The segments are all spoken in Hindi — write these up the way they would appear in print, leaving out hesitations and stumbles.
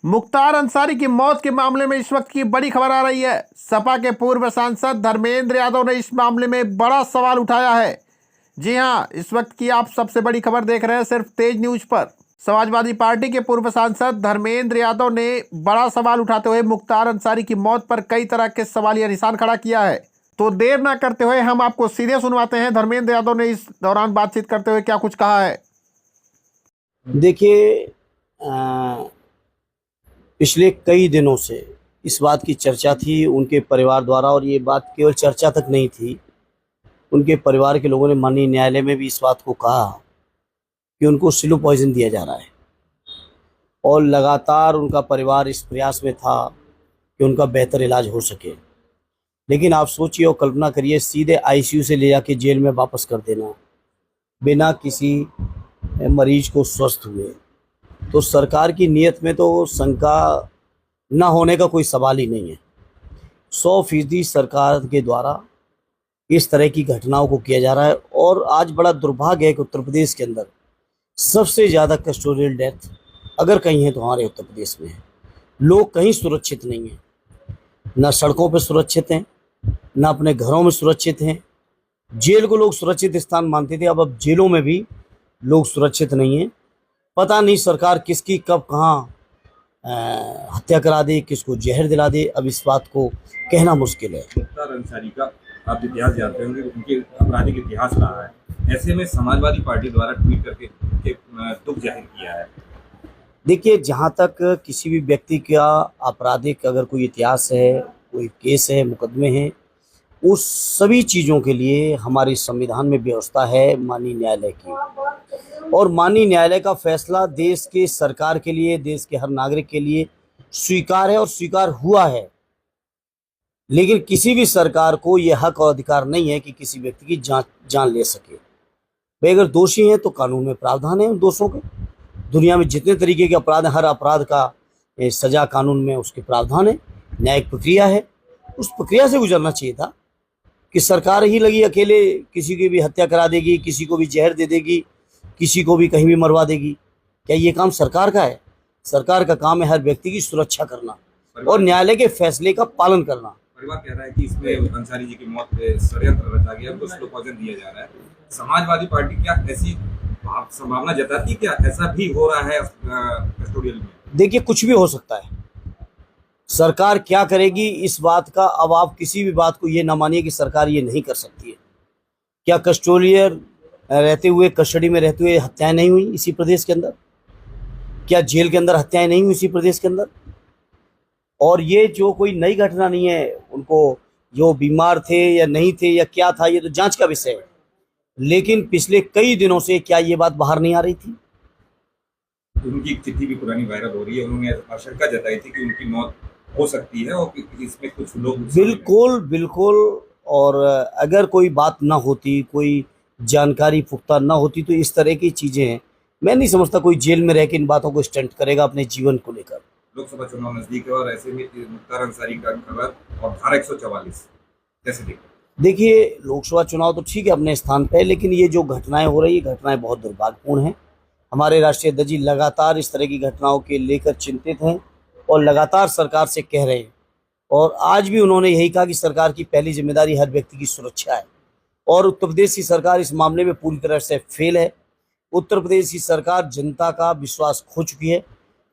मुख्तार अंसारी की मौत के मामले में इस वक्त की बड़ी खबर आ रही है। सपा के पूर्व सांसद धर्मेंद्र यादव ने इस मामले में बड़ा सवाल उठाया है। जी हां, इस वक्त की आप सबसे बड़ी खबर देख रहे हैं सिर्फ तेज न्यूज पर। समाजवादी पार्टी के पूर्व सांसद धर्मेंद्र यादव ने बड़ा सवाल उठाते हुए मुख्तार अंसारी की मौत पर कई तरह के सवालिया निशान खड़ा किया है। तो देर ना करते हुए हम आपको सीधे सुनवाते हैं धर्मेंद्र यादव ने इस दौरान बातचीत करते हुए क्या कुछ कहा है। देखिए, पिछले कई दिनों से इस बात की चर्चा थी उनके परिवार द्वारा, और ये बात केवल चर्चा तक नहीं थी। उनके परिवार के लोगों ने माननीय न्यायालय में भी इस बात को कहा कि उनको स्लो पॉइजन दिया जा रहा है, और लगातार उनका परिवार इस प्रयास में था कि उनका बेहतर इलाज हो सके। लेकिन आप सोचिए और कल्पना करिए, सीधे आईसीयू से ले जाके जेल में वापस कर देना बिना किसी मरीज को स्वस्थ हुए। तो सरकार की नीयत में तो शंका न होने का कोई सवाल ही नहीं है। 100% सरकार के द्वारा इस तरह की घटनाओं को किया जा रहा है। और आज बड़ा दुर्भाग्य है कि उत्तर प्रदेश के अंदर सबसे ज़्यादा कस्टोडियल डेथ अगर कहीं है तो हमारे उत्तर प्रदेश में है। लोग कहीं सुरक्षित नहीं हैं, ना सड़कों पर सुरक्षित हैं, ना अपने घरों में सुरक्षित हैं। जेल को लोग सुरक्षित स्थान मानते थे, अब जेलों में भी लोग सुरक्षित नहीं हैं। पता नहीं सरकार किसकी कब कहाँ हत्या करा दे, किसको जहर दिला दे, अब इस बात को कहना मुश्किल है। मुख्तार अंसारी का आप इतिहास जानते होंगे, उनके आपराधिक इतिहास रहा है। ऐसे में समाजवादी पार्टी द्वारा ट्वीट करके दुख जाहिर किया है। देखिए, जहाँ तक किसी भी व्यक्ति का आपराधिक अगर कोई इतिहास है, कोई केस है, मुकदमे हैं, उस सभी चीज़ों के लिए हमारे संविधान में व्यवस्था है माननीय न्यायालय की। और माननीय न्यायालय का फैसला देश के सरकार के लिए, देश के हर नागरिक के लिए स्वीकार है और स्वीकार हुआ है। लेकिन किसी भी सरकार को यह हक और अधिकार नहीं है कि किसी व्यक्ति की जान ले सके। भाई, अगर दोषी हैं तो कानून में प्रावधान है उन दोषों के। दुनिया में जितने तरीके के अपराध हैं, हर अपराध का सजा कानून में उसके प्रावधान है। न्यायिक प्रक्रिया है, उस प्रक्रिया से गुजरना चाहिए था कि सरकार ही लगी अकेले किसी की भी हत्या करा देगी, किसी को भी जहर दे देगी, किसी को भी कहीं भी मरवा देगी। क्या ये काम सरकार का है? सरकार का काम है हर व्यक्ति की सुरक्षा करना और न्यायालय के फैसले का पालन करना। परिवार कह रहा है कि इसमें अंसारी जी की मौत पे षड्यंत्र रचा गया, उनको स्लो पॉइजन दिया जा रहा है। समाजवादी पार्टी क्या ऐसी संभावना जताती, क्या ऐसा भी हो रहा है कस्टोडियल में? देखिए, कुछ भी हो सकता है। सरकार क्या करेगी इस बात का, अब आप किसी भी बात को ये ना मानिए कि सरकार ये नहीं कर सकती है। क्या कस्टोडियल रहते हुए, कस्टडी में रहते हुए हत्याएं नहीं हुई इसी प्रदेश के अंदर? क्या जेल के अंदर हत्याएं नहीं हुई इसी प्रदेश के अंदर? और ये जो कोई नई घटना नहीं है, उनको जो बीमार थे या नहीं थे या क्या था, ये तो जांच का विषय है। लेकिन पिछले कई दिनों से क्या ये बात बाहर नहीं आ रही थी? उनकी एक चिट्ठी भी पुरानी वायरल हो रही है। उन्होंने आशंका जताई थी कि उनकी मौत हो सकती है और इसमें कुछ लोग बिल्कुल। और अगर कोई बात ना होती, कोई जानकारी पुख्ता ना होती, तो इस तरह की चीजें मैं नहीं समझता कोई जेल में रह के इन बातों को स्टंट करेगा अपने जीवन को लेकर। लोकसभा चुनाव नजदीक है और ऐसे में मुख्तार अंसारी का खबर और धारा 144 कैसे देखते? देखिए, लोकसभा चुनाव तो ठीक है अपने स्थान पे, लेकिन ये जो घटनाएं हो रही है, घटनाएं बहुत दुर्भाग्यपूर्ण हैं। हमारे राष्ट्रीय अध्यक्ष जी लगातार इस तरह की घटनाओं के लेकर चिंतित हैं और लगातार सरकार से कह रहे हैं। और आज भी उन्होंने यही कहा कि सरकार की पहली जिम्मेदारी हर व्यक्ति की सुरक्षा है। और उत्तर प्रदेश की सरकार इस मामले में पूरी तरह से फेल है। उत्तर प्रदेश की सरकार जनता का विश्वास खो चुकी है।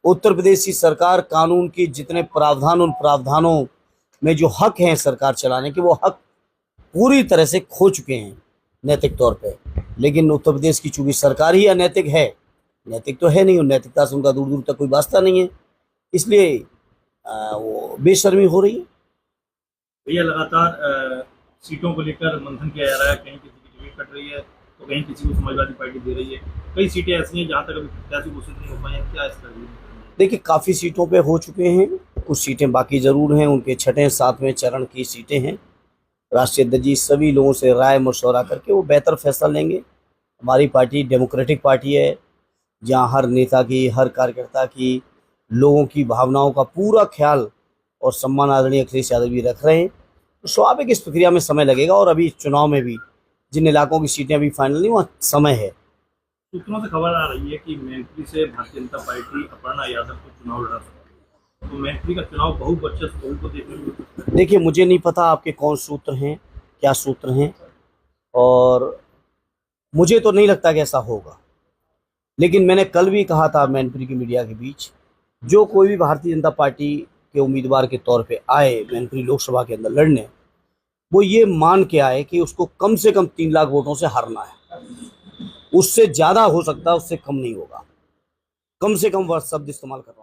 उत्तर प्रदेश की सरकार कानून के जितने प्रावधान, उन प्रावधानों में जो हक हैं सरकार चलाने के, वो हक पूरी तरह से खो चुके हैं नैतिक तौर पे। लेकिन उत्तर प्रदेश की चूंकि सरकार ही अनैतिक है, नैतिक तो है नहीं, और नैतिकता से उनका दूर दूर तक कोई वास्ता नहीं है, इसलिए वो बेशर्मी हो रही है। भैया, लगातार सीटों को लेकर मंथन किया जा रहा है। कहीं किसी की टिकट कट रही है तो कहीं किसी को समाजवादी पार्टी दे रही है। कई सीटें ऐसी हैं जहाँ तक अभी प्रत्याशी घोषित नहीं हो पाए हैं। क्या इस तरह? देखिए, काफ़ी सीटों पे हो चुके हैं, कुछ सीटें बाकी ज़रूर हैं। उनके 6वें 7वें चरण की सीटें हैं। राष्ट्रीय अध्यक्ष जी सभी लोगों से राय मशवरा करके वो बेहतर फैसला लेंगे। हमारी पार्टी डेमोक्रेटिक पार्टी है, जहाँ हर नेता की, हर कार्यकर्ता की, लोगों की भावनाओं का पूरा ख्याल और सम्मान आदरणीय अखिलेश यादव भी रख रहे हैं। तो स्वाभाविक इस प्रक्रिया में समय लगेगा, और अभी चुनाव में भी जिन इलाकों की सीटें अभी फाइनल नहीं, वहाँ समय है। सूत्रों से खबर आ रही है कि मैनपुरी से भारतीय जनता पार्टी अपर्णा यादव को चुनाव लड़ा सकती है। तो मैत्री का चुनाव बहुवर्चस्व बहु को देखने को मिल सकता है। देखिए, मुझे नहीं पता आपके कौन सूत्र हैं, क्या सूत्र हैं, और मुझे तो नहीं लगता कि ऐसा होगा। लेकिन मैंने कल भी कहा था मैनपुरी की मीडिया के बीच, जो कोई भी भारतीय जनता पार्टी के उम्मीदवार के तौर पे आए मैनपुरी लोकसभा के अंदर लड़ने, वो ये मान के आए कि उसको कम से कम 3 लाख वोटों से हारना है। उससे ज़्यादा हो सकता है, उससे कम नहीं होगा। कम से कम वर्ड शब्द इस्तेमाल कर रहा हूँ।